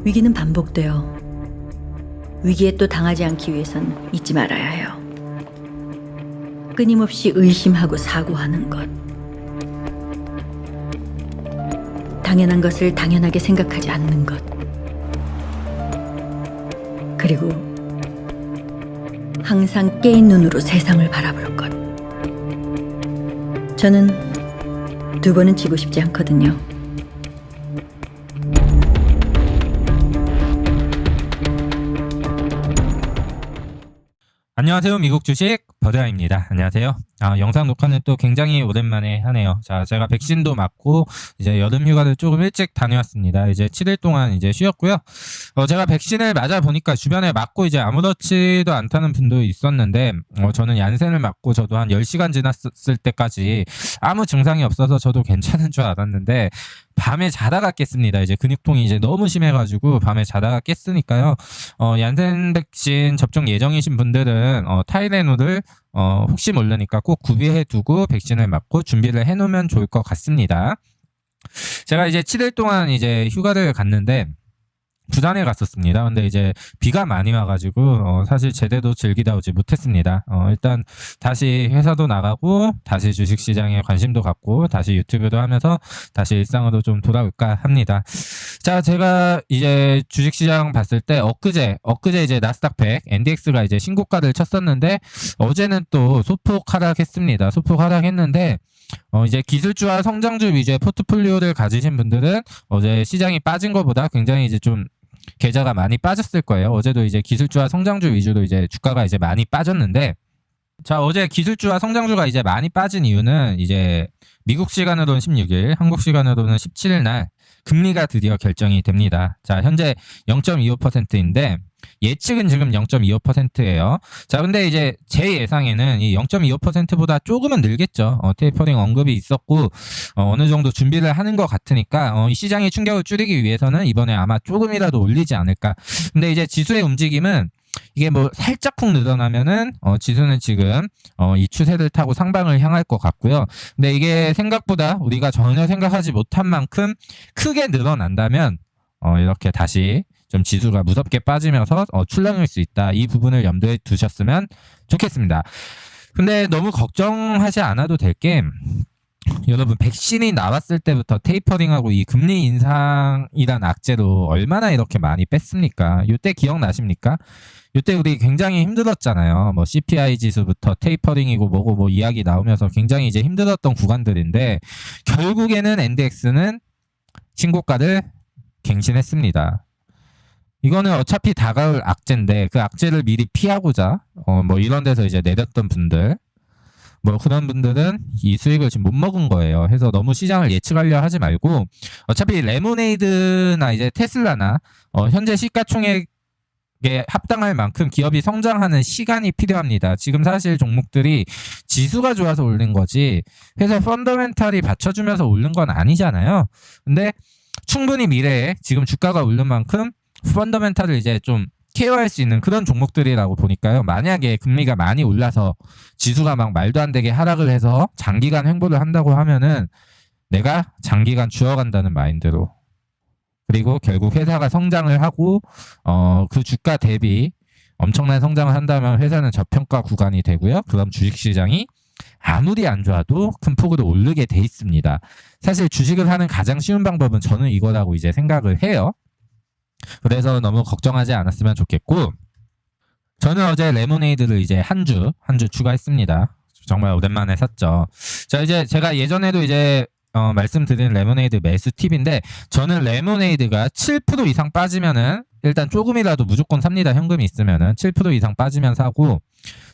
위기는 반복돼요. 위기에 또 당하지 않기 위해선 잊지 말아야 해요. 끊임없이 의심하고 사고하는 것. 당연한 것을 당연하게 생각하지 않는 것. 그리고 항상 깨인 눈으로 세상을 바라볼 것. 저는 두 번은 지고 싶지 않거든요. 안녕하세요. 미국 주식 버드아입니다. 안녕하세요. 영상 녹화는 또 굉장히 오랜만에 하네요. 자, 제가 백신도 맞고 이제 여름 휴가를 조금 일찍 다녀왔습니다. 이제 7일 동안 이제 쉬었고요. 제가 백신을 맞아 보니까 주변에 맞고 이제 아무렇지도 않다는 분도 있었는데 저는 얀센을 맞고 저도 한 10시간 지났을 때까지 아무 증상이 없어서 저도 괜찮은 줄 알았는데 밤에 자다가 깼습니다. 이제 근육통이 이제 너무 심해가지고 밤에 자다가 깼으니까요. 얀센 백신 접종 예정이신 분들은 타이레놀을 혹시 모르니까 꼭 구비해 두고 백신을 맞고 준비를 해 놓으면 좋을 것 같습니다. 제가 이제 7일 동안 이제 휴가를 갔는데 부산에 갔었습니다. 근데 이제 비가 많이 와가지고 사실 제대로 즐기다 오지 못했습니다. 일단 다시 회사도 나가고 다시 주식시장에 관심도 갖고 다시 유튜브도 하면서 다시 일상으로 좀 돌아올까 합니다. 자, 제가 이제 주식시장 봤을 때 엊그제 이제 나스닥 100 NDX가 이제 신고가를 쳤었는데 어제는 또 소폭 하락했습니다. 소폭 하락했는데 이제 기술주와 성장주 위주의 포트폴리오를 가지신 분들은 어제 시장이 빠진 것보다 굉장히 이제 좀 계좌가 많이 빠졌을 거예요. 어제도 이제 기술주와 성장주 위주로 이제 주가가 이제 많이 빠졌는데, 자, 어제 기술주와 성장주가 이제 많이 빠진 이유는 이제 미국 시간으로는 16일, 한국 시간으로는 17일 날 금리가 드디어 결정이 됩니다. 자, 현재 0.25%인데 예측은 지금 0.25%예요. 자, 근데 이제 제 예상에는 이 0.25%보다 조금은 늘겠죠. 테이퍼링 언급이 있었고 어느 정도 준비를 하는 것 같으니까 이 시장의 충격을 줄이기 위해서는 이번에 아마 조금이라도 올리지 않을까. 근데 이제 지수의 움직임은 이게 뭐 살짝쿵 늘어나면은 지수는 지금 이 추세를 타고 상방을 향할 것 같고요. 근데 이게 생각보다 우리가 전혀 생각하지 못한 만큼 크게 늘어난다면 이렇게 다시 좀 지수가 무섭게 빠지면서 출렁일 수 있다. 이 부분을 염두에 두셨으면 좋겠습니다. 근데 너무 걱정하지 않아도 될 게 여러분 백신이 나왔을 때부터 테이퍼링하고 이 금리 인상이란 악재로 얼마나 이렇게 많이 뺐습니까? 이때 기억나십니까? 이때 우리 굉장히 힘들었잖아요. 뭐 CPI 지수부터 테이퍼링이고 뭐고 뭐 이야기 나오면서 굉장히 이제 힘들었던 구간들인데 결국에는 NDX는 신고가를 갱신했습니다. 이거는 어차피 다가올 악재인데 그 악재를 미리 피하고자 뭐 이런 데서 이제 내렸던 분들 뭐 그런 분들은 이 수익을 지금 못 먹은 거예요. 해서 너무 시장을 예측하려 하지 말고 어차피 레모네이드나 이제 테슬라나 현재 시가총액에 합당할 만큼 기업이 성장하는 시간이 필요합니다. 지금 사실 종목들이 지수가 좋아서 오른 거지 회사 펀더멘탈이 받쳐주면서 오른 건 아니잖아요. 근데 충분히 미래에 지금 주가가 오른 만큼 펀더멘탈을 이제 좀 케어할 수 있는 그런 종목들이라고 보니까요. 만약에 금리가 많이 올라서 지수가 막 말도 안 되게 하락을 해서 장기간 횡보를 한다고 하면은 내가 장기간 주어간다는 마인드로 그리고 결국 회사가 성장을 하고 그 주가 대비 엄청난 성장을 한다면 회사는 저평가 구간이 되고요. 그럼 주식시장이 아무리 안 좋아도 큰 폭으로 오르게 돼 있습니다. 사실 주식을 하는 가장 쉬운 방법은 저는 이거라고 이제 생각을 해요. 그래서 너무 걱정하지 않았으면 좋겠고 저는 어제 레모네이드를 이제 한 주 추가했습니다. 정말 오랜만에 샀죠. 자, 이제 제가 예전에도 이제 말씀드린 레모네이드 매수 팁인데 저는 레모네이드가 7% 이상 빠지면은 일단 조금이라도 무조건 삽니다. 현금이 있으면은 7% 이상 빠지면 사고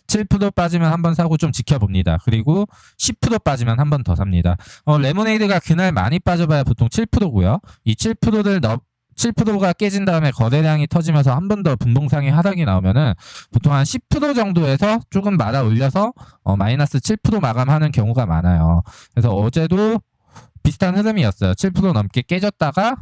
7% 빠지면 한번 사고 좀 지켜봅니다. 그리고 10% 빠지면 한 번 더 삽니다. 레모네이드가 그날 많이 빠져봐야 보통 7%고요. 이 7%가 깨진 다음에 거래량이 터지면서 한 번 더 분봉상의 하락이 나오면은 보통 한 10% 정도에서 조금 말아 올려서 마이너스 7% 마감하는 경우가 많아요. 그래서 어제도 비슷한 흐름이었어요. 7% 넘게 깨졌다가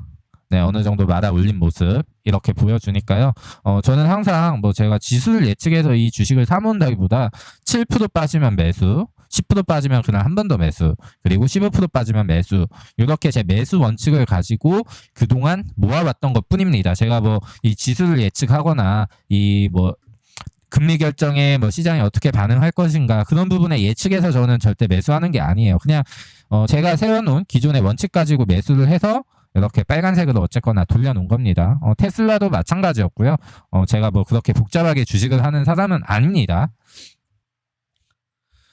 네, 어느 정도 말아 올린 모습 이렇게 보여주니까요. 저는 항상 뭐 제가 지수를 예측해서 이 주식을 사모은다기보다 7% 빠지면 매수, 10% 빠지면 그날 한 번 더 매수, 그리고 15% 빠지면 매수, 이렇게 제 매수 원칙을 가지고 그동안 모아왔던 것 뿐입니다. 제가 뭐 이 지수를 예측하거나 이 뭐 금리 결정에 뭐 시장이 어떻게 반응할 것인가 그런 부분에 예측해서 저는 절대 매수하는 게 아니에요. 그냥 제가 세워놓은 기존의 원칙 가지고 매수를 해서 이렇게 빨간색으로 어쨌거나 돌려놓은 겁니다. 테슬라도 마찬가지였고요. 제가 뭐 그렇게 복잡하게 주식을 하는 사람은 아닙니다.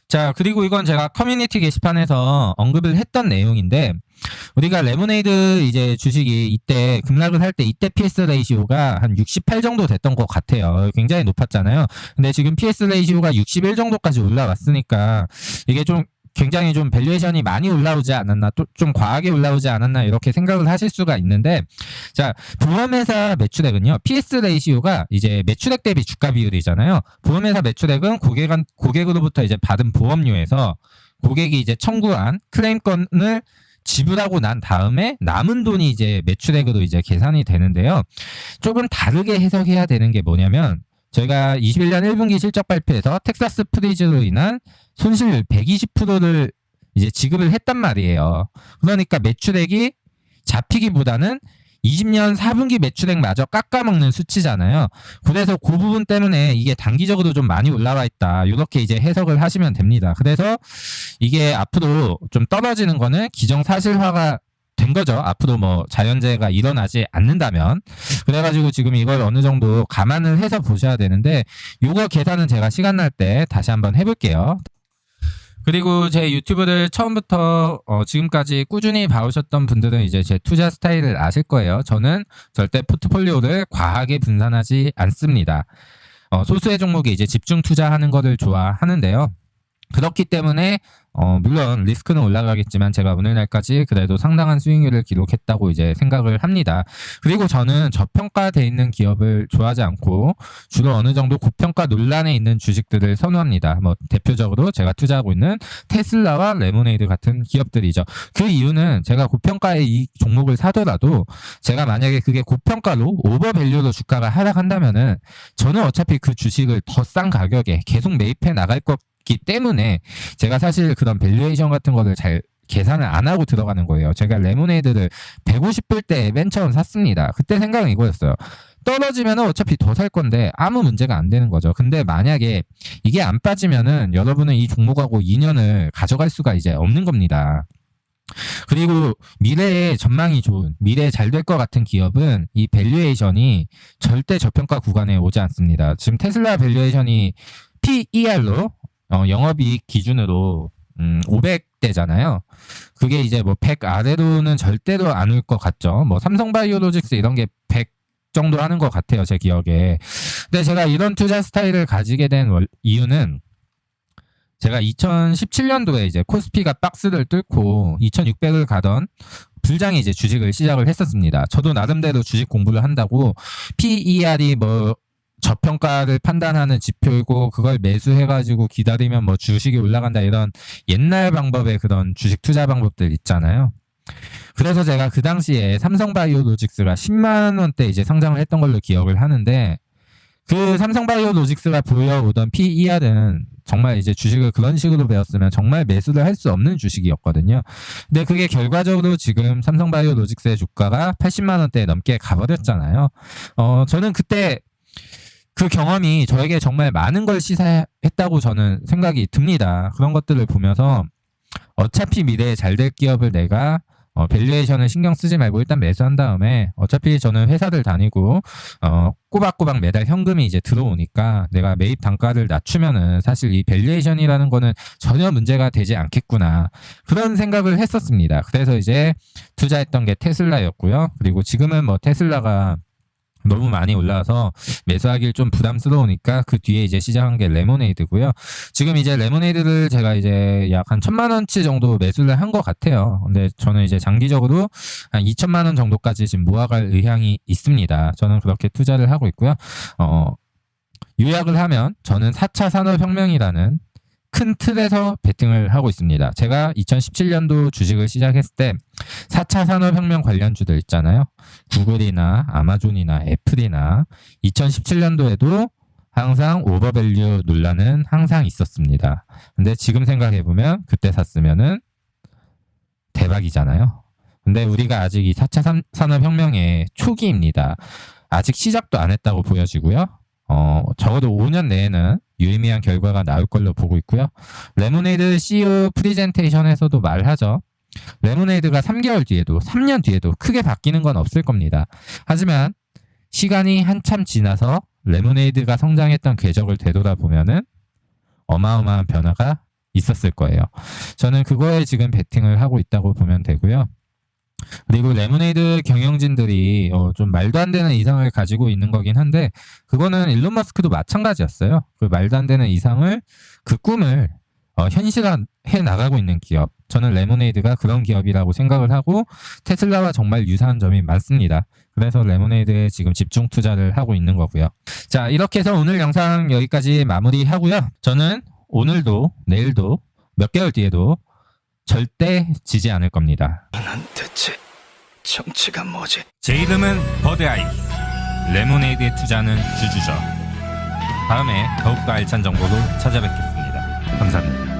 자, 그리고 이건 제가 커뮤니티 게시판에서 언급을 했던 내용인데, 우리가 레모네이드 이제 주식이 이때 급락을 할 때 이때 PS 레이시오가 한 68 정도 됐던 것 같아요. 굉장히 높았잖아요. 근데 지금 PS 레이시오가 61 정도까지 올라왔으니까 이게 좀 굉장히 좀 밸류에이션이 많이 올라오지 않았나, 또 좀 과하게 올라오지 않았나 이렇게 생각을 하실 수가 있는데, 자, 보험회사 매출액은요, PS 레이시오가 이제 매출액 대비 주가 비율이잖아요. 보험회사 매출액은 고객으로부터 이제 받은 보험료에서 고객이 이제 청구한 클레임권을 지불하고 난 다음에 남은 돈이 이제 매출액으로 이제 계산이 되는데요. 조금 다르게 해석해야 되는 게 뭐냐면, 저희가 21년 1분기 실적 발표에서 텍사스 프리즈로 인한 손실률 120%를 이제 지급을 했단 말이에요. 그러니까 매출액이 잡히기보다는 20년 4분기 매출액마저 깎아먹는 수치잖아요. 그래서 그 부분 때문에 이게 단기적으로 좀 많이 올라와 있다, 이렇게 이제 해석을 하시면 됩니다. 그래서 이게 앞으로 좀 떨어지는 거는 기정사실화가 된 거죠. 앞으로 뭐 자연재해가 일어나지 않는다면. 그래가지고 지금 이걸 어느 정도 감안을 해서 보셔야 되는데, 요거 계산은 제가 시간 날 때 다시 한번 해볼게요. 그리고 제 유튜브를 처음부터 지금까지 꾸준히 봐오셨던 분들은 이제 제 투자 스타일을 아실 거예요. 저는 절대 포트폴리오를 과하게 분산하지 않습니다. 소수의 종목에 이제 집중 투자하는 거를 좋아하는데요. 그렇기 때문에 물론 리스크는 올라가겠지만 제가 오늘날까지 그래도 상당한 수익률을 기록했다고 이제 생각을 합니다. 그리고 저는 저평가돼 있는 기업을 좋아하지 않고 주로 어느 정도 고평가 논란에 있는 주식들을 선호합니다. 뭐 대표적으로 제가 투자하고 있는 테슬라와 레모네이드 같은 기업들이죠. 그 이유는 제가 고평가의 이 종목을 사더라도 제가 만약에 그게 고평가로 오버밸류로 주가가 하락한다면은 저는 어차피 그 주식을 더 싼 가격에 계속 매입해 나갈 거기 때문에 제가 사실 그런 밸류에이션 같은 거를 잘 계산을 안 하고 들어가는 거예요. 제가 레모네이드를 150불 때 맨 처음 샀습니다. 그때 생각은 이거였어요. 떨어지면 어차피 더 살 건데 아무 문제가 안 되는 거죠. 근데 만약에 이게 안 빠지면은 여러분은 이 종목하고 인연을 가져갈 수가 이제 없는 겁니다. 그리고 미래에 전망이 좋은, 미래에 잘 될 것 같은 기업은 이 밸류에이션이 절대 저평가 구간에 오지 않습니다. 지금 테슬라 밸류에이션이 PER로 영업이익 기준으로 500대잖아요. 그게 이제 뭐 100 아래로는 절대로 안 올 것 같죠. 뭐 삼성바이오로직스 이런 게 100 정도 하는 것 같아요, 제 기억에. 근데 제가 이런 투자 스타일을 가지게 된 이유는 제가 2017년도에 이제 코스피가 박스를 뚫고 2600을 가던 불장이 이제 주식을 시작을 했었습니다. 저도 나름대로 주식 공부를 한다고 PER이 뭐 저평가를 판단하는 지표이고 그걸 매수해가지고 기다리면 뭐 주식이 올라간다, 이런 옛날 방법의 그런 주식 투자 방법들 있잖아요. 그래서 제가 그 당시에 삼성바이오로직스가 10만 원대 이제 상장을 했던 걸로 기억을 하는데, 그 삼성바이오로직스가 보여오던 PER은 정말 이제 주식을 그런 식으로 배웠으면 정말 매수를 할 수 없는 주식이었거든요. 근데 그게 결과적으로 지금 삼성바이오로직스의 주가가 80만 원대에 넘게 가버렸잖아요. 저는 그때 그 경험이 저에게 정말 많은 걸 시사했다고 저는 생각이 듭니다. 그런 것들을 보면서 어차피 미래에 잘 될 기업을 내가 밸류에이션을 신경 쓰지 말고 일단 매수한 다음에 어차피 저는 회사를 다니고 꼬박꼬박 매달 현금이 이제 들어오니까 내가 매입 단가를 낮추면은 사실 이 밸류에이션이라는 거는 전혀 문제가 되지 않겠구나, 그런 생각을 했었습니다. 그래서 이제 투자했던 게 테슬라였고요. 그리고 지금은 뭐 테슬라가 너무 많이 올라와서 매수하기를 좀 부담스러우니까 그 뒤에 이제 시작한 게 레모네이드고요. 지금 이제 레모네이드를 제가 이제 약 한 1000만 원치 정도 매수를 한 것 같아요. 근데 저는 이제 장기적으로 한 2000만 원 정도까지 지금 모아갈 의향이 있습니다. 저는 그렇게 투자를 하고 있고요. 요약을 하면 저는 4차 산업혁명이라는 큰 틀에서 베팅을 하고 있습니다. 제가 2017년도 주식을 시작했을 때 4차 산업혁명 관련주들 있잖아요. 구글이나 아마존이나 애플이나 2017년도에도 항상 오버밸류 논란은 항상 있었습니다. 근데 지금 생각해보면 그때 샀으면은 대박이잖아요. 근데 우리가 아직 이 4차 산업혁명의 초기입니다. 아직 시작도 안 했다고 보여지고요. 적어도 5년 내에는 유의미한 결과가 나올 걸로 보고 있고요. 레모네이드 CEO 프리젠테이션에서도 말하죠. 레모네이드가 3개월 뒤에도 3년 뒤에도 크게 바뀌는 건 없을 겁니다. 하지만 시간이 한참 지나서 레모네이드가 성장했던 궤적을 되돌아보면은 어마어마한 변화가 있었을 거예요. 저는 그거에 지금 베팅을 하고 있다고 보면 되고요. 그리고 레모네이드 경영진들이 좀 말도 안 되는 이상을 가지고 있는 거긴 한데 그거는 일론 머스크도 마찬가지였어요. 그 말도 안 되는 이상을 그 꿈을 현실화해 나가고 있는 기업. 저는 레모네이드가 그런 기업이라고 생각을 하고 테슬라와 정말 유사한 점이 많습니다. 그래서 레모네이드에 지금 집중 투자를 하고 있는 거고요. 자, 이렇게 해서 오늘 영상 여기까지 마무리하고요. 저는 오늘도 내일도 몇 개월 뒤에도 절대 지지 않을 겁니다. 난 대체 정체가 뭐지? 제 이름은 버드아이. 레모네이드에 투자는 주주죠. 다음에 더욱더 알찬 정보로 찾아뵙겠습니다. 감사합니다.